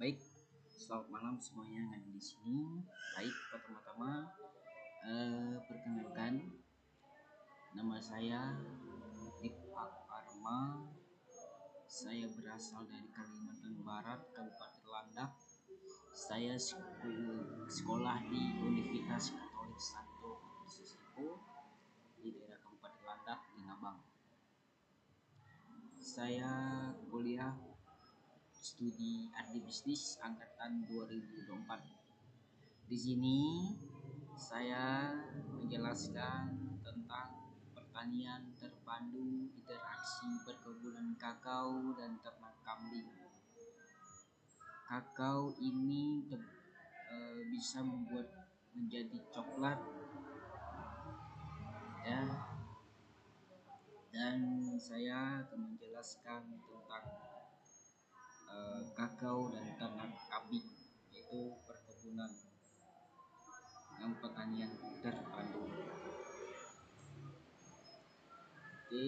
Baik, selamat malam semuanya yang ada di sini. Baik, pertama-tama perkenalkan, nama saya Iqbal Arma. Saya berasal dari Kalimantan Barat, Kabupaten Landak. Saya sekolah di Universitas Katolik Santo Sisipo di daerah Kabupaten Landak di Ngabang. Saya kuliah studi agribisnis angkatan 2024. Di sini saya menjelaskan tentang pertanian terpadu, interaksi perkebunan kakao dan ternak kambing. Kakao ini bisa membuat menjadi coklat, ya. Dan saya akan menjelaskan tentang kakao dan ternak kambing, yaitu perkebunan yang pertanian terpadu. Oke,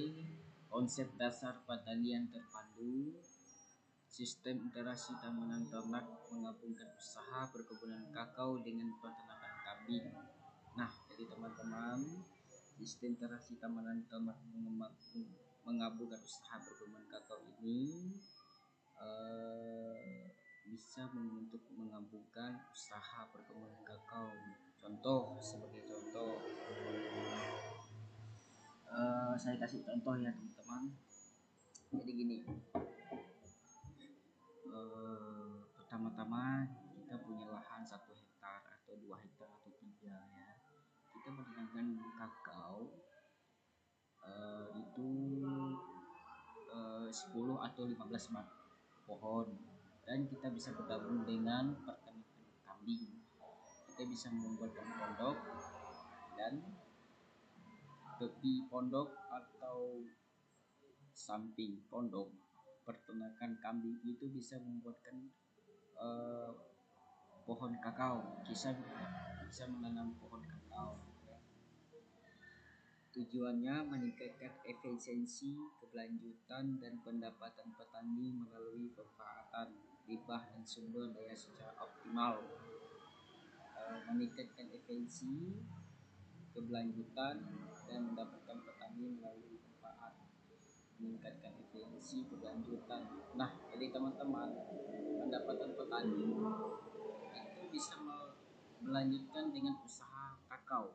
konsep dasar pertanian terpadu, sistem interaksi tanaman ternak menggabungkan usaha perkebunan kakao dengan peternakan kambing. Nah, jadi teman-teman, sistem interaksi tanaman ternak menggabungkan usaha perkebunan kakao ini bisa untuk menggabungkan usaha perkebunan kakao. Sebagai contoh, saya kasih contoh ya teman-teman. Jadi gini, pertama-tama kita punya lahan 1 hektar atau 2 hektar atau 3 ya. Kita menanamkan kakao itu 10 atau 15 pohon, dan kita bisa bergabung dengan pertanian kambing. Kita bisa membuat pondok, dan tepi pondok atau samping pondok peternakan kambing itu bisa membuatkan pohon kakao, bisa menanam pohon kakao. Tujuannya meningkatkan efisiensi, keberlanjutan, dan pendapatan petani melalui pemanfaatan limbah dan sumber daya secara optimal. Meningkatkan efisiensi, keberlanjutan, dan mendapatkan petani melalui manfaat. Meningkatkan efisiensi, keberlanjutan. Nah, jadi teman-teman, pendapatan petani itu bisa melanjutkan dengan usaha kakao,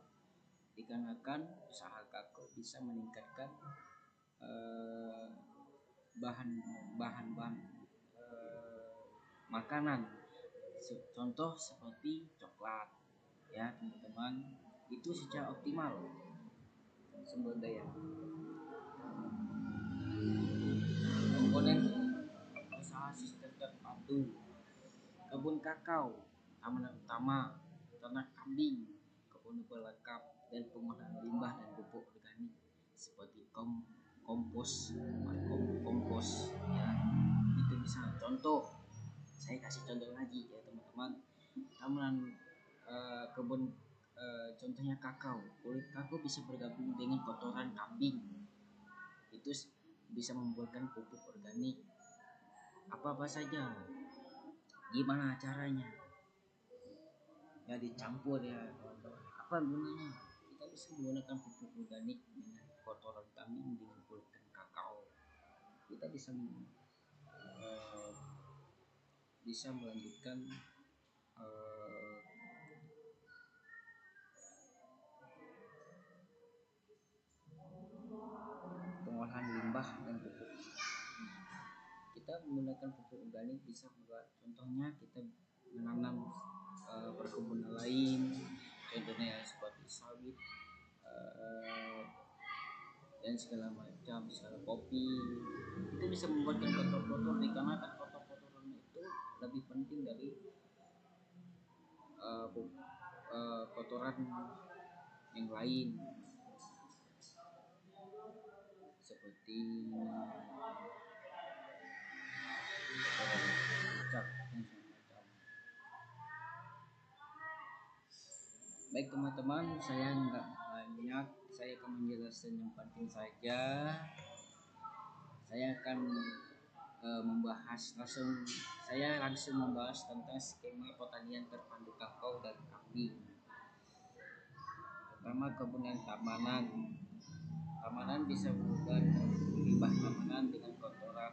dikarenakan usaha kakao bisa meningkatkan bahan makanan. Contoh seperti coklat, ya teman-teman, itu secara optimal sumber daya. Komponen usaha sistem terpadu: kebun kakao, tanaman utama, ternak kambing, kebun pelengkap, dan pengolahan limbah dan pupuk organik seperti kompos ya. Itu bisa contoh. Saya kasih contoh lagi ya teman-teman. Tanaman kebun, contohnya kakao. Kulit kakao bisa bergabung dengan kotoran kambing. Itu bisa membuatkan pupuk organik. Apa saja? Gimana caranya? Ya dicampur ya. Apa gunanya? Kita bisa menggunakan pupuk organik dengan kotoran kambing dengan kulit kakao. Kita bisa melanjutkan pengolahan limbah dan pupuk. Kita menggunakan pupuk organik bisa buat, contohnya kita menanam perkebunan lain, contohnya seperti sawit dan segala macam, misalnya kopi. Itu bisa membuatkan kotor-kotor, dikarenakan kotor-kotoran itu lebih penting dari kotoran yang lain, seperti cicak dan semacam. Baik teman-teman, saya nggak banyak, saya akan menjelaskan yang penting saja. Saya akan saya langsung membahas tentang skema pertanian terpadu kakao dan kambing. Pertama, kebunan tamanan. Tamanan bisa mengubah limbah tamanan dengan kotoran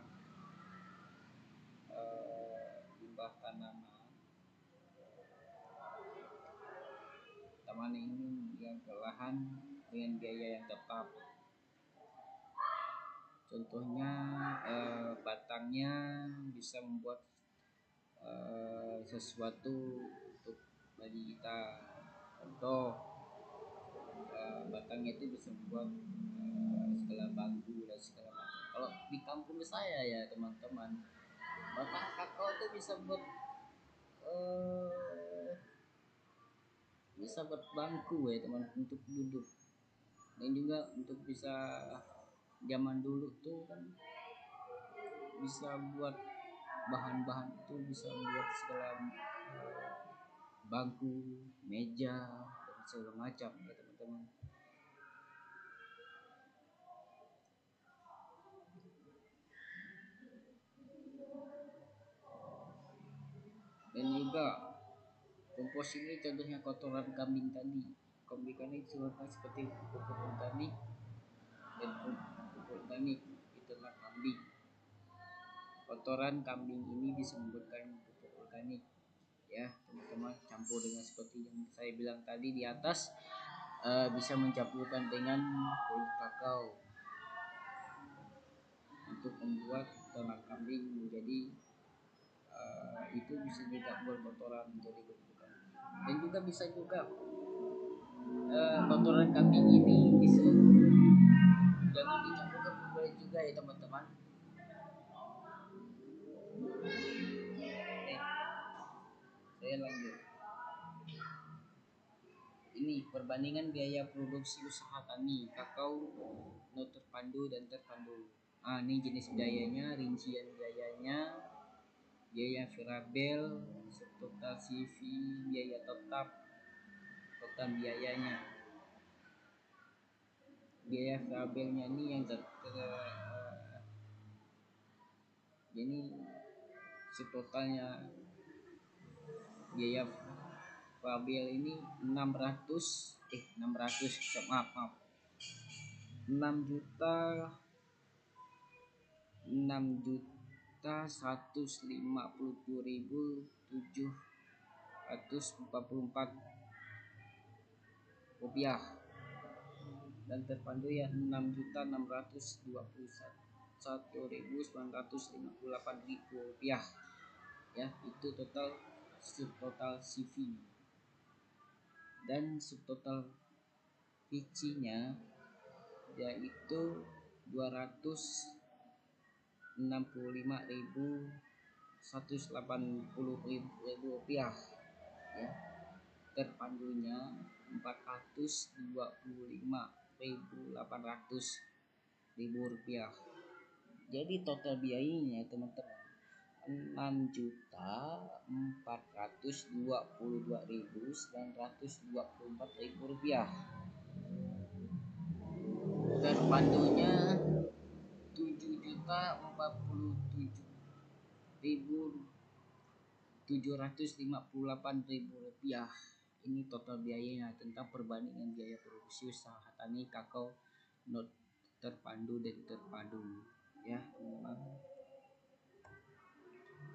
limbah tanaman. Tanaman ini yang ke lahan dengan biaya yang tetap. Contohnya batangnya bisa membuat sesuatu untuk bagi kita. Contoh batangnya itu bisa membuat segala bangku dan segala macam. Kalau di kampung saya ya teman-teman, batang kakao itu eh, bisa buat bangku ya teman untuk duduk, dan juga untuk bisa zaman dulu tuh kan bisa buat bahan-bahan itu bisa buat segala bangku, meja dan segala macam ya teman-teman. Dan juga kompos ini contohnya kotoran kambing tadi. Kambing tadi contohnya seperti pupuk organik dan pupuk organik itulah kambing. Kotoran kambing ini bisa membuatkan pupuk organik ya teman-teman, campur dengan seperti yang saya bilang tadi di atas, bisa mencampurkan dengan kulit kakao untuk membuat ternak kambing menjadi itu bisa juga buat kotoran menjadi pupuk kambing. Dan juga bisa juga kotoran kambing ini bisa jangan dicampur ke pupuk juga ya teman-teman. Saya lanjut. Ini perbandingan biaya produksi usaha tani kakao not terpandu dan terpandu. Ini jenis biayanya, rincian biayanya, biaya variabel, total CV, biaya tetap, total biayanya. Biaya variabelnya ini yang ini setotalnya biaya variabel ini 600 maaf 6.157.744 rupiah, dan terpandu ya 6.621.958 rupiah ya. Itu total subtotal CV, dan subtotal VC-nya yaitu 265.180 rupiah ya. Terpandunya 425.800 rupiah. Jadi total biayanya teman-teman 6.422.924 rupiah. Terpandunya 7.047.758 rupiah. Ini total biayanya tentang perbandingan biaya produksi usaha tani kakao not terpandu dan terpadu ya teman-teman.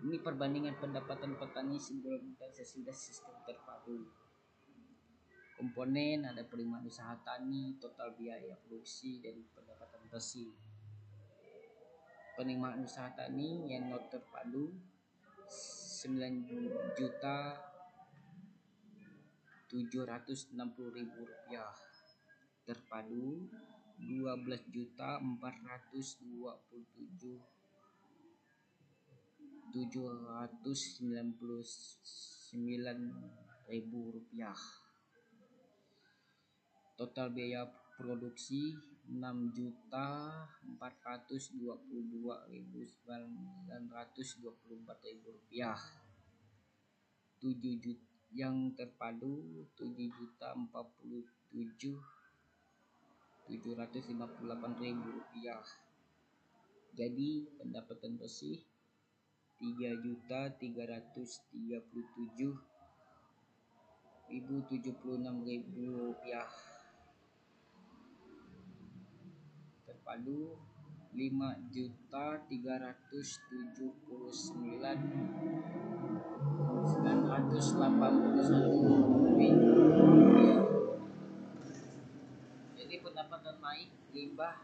Ini perbandingan pendapatan petani sebelum dan sesudah sistem terpadu. Komponen ada penerimaan usaha tani, total biaya produksi, dan pendapatan bersih. Penerimaan usaha tani yang not terpadu 9.760.000 rupiah, terpadu 12.427.799.000 rupiah. Total biaya produksi 6.422.924 rupiah. 7 juta yang terpadu 7.047.758 rupiah. Jadi pendapatan bersih 3.337.076 rupiah. Terpadu 5.379.981 rupiah. Jadi pendapatan naik limbah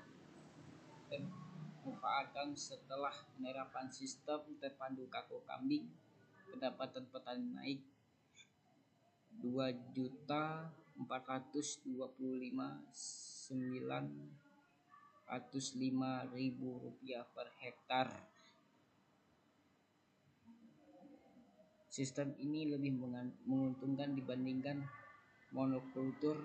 pemanfaatan setelah penerapan sistem terpadu kako kambing, pendapatan petani naik 2.425.905 rupiah per hektar. Sistem ini lebih menguntungkan dibandingkan monokultur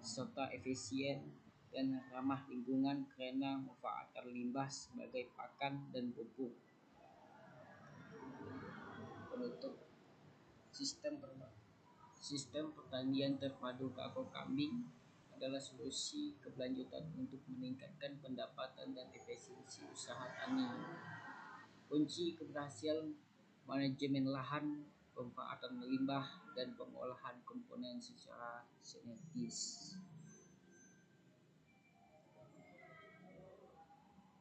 serta efisien dan ramah lingkungan karena memanfaatkan limbah sebagai pakan dan pupuk. Penutup, sistem pertanian terpadu kako kambing adalah solusi keberlanjutan untuk meningkatkan pendapatan dan efisiensi usaha tani. Kunci keberhasilan manajemen lahan, pemanfaatan limbah, dan pengolahan komponen secara sinergis.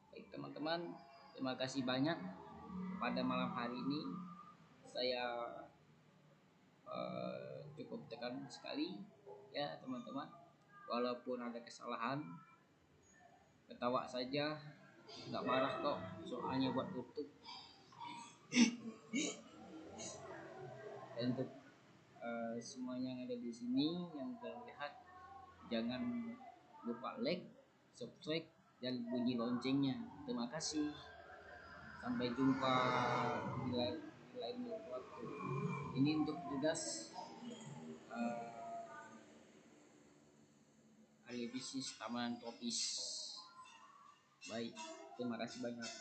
Baik teman-teman, terima kasih banyak. Pada malam hari ini saya cukup tekan sekali ya teman-teman. Walaupun ada kesalahan, ketawa saja, nggak marah kok. Soalnya buat tutup. Dan untuk semuanya yang ada di sini yang terlihat, jangan lupa like, subscribe, dan bunyi loncengnya. Terima kasih. Sampai jumpa di lain waktu. Ini untuk tugas agribisnis Taman Tropis. Baik, terima kasih banyak.